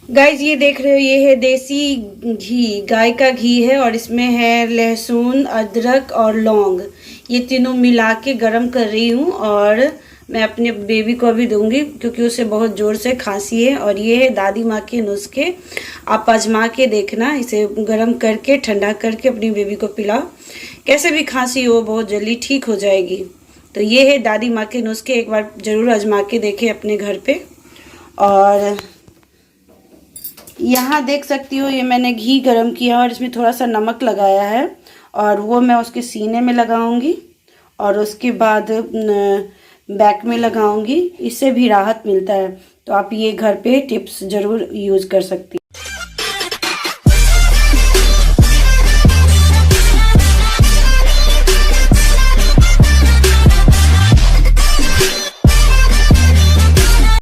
Guys ये देख रहे हो, ये है देसी घी, गाय का घी है और इसमें है लहसुन, अदरक और लौंग। ये तीनों मिला के गरम कर रही हूँ और मैं अपने बेबी को भी दूंगी क्योंकि उसे बहुत ज़ोर से खांसी है। और ये है दादी माँ के नुस्खे, आप आजमा के देखना। इसे गरम करके ठंडा करके अपनी बेबी को पिलाओ, कैसे भी खांसी हो बहुत जल्दी ठीक हो जाएगी। तो ये है दादी माँ के नुस्खे, एक बार ज़रूर आजमा के देखें अपने घर पे। और यहाँ देख सकती हो ये मैंने घी गरम किया और इसमें थोड़ा सा नमक लगाया है और वो मैं उसके सीने में लगाऊंगी और उसके बाद बैक में लगाऊंगी। इससे भी राहत मिलता है, तो आप ये घर पे टिप्स ज़रूर यूज़ कर सकती हैं।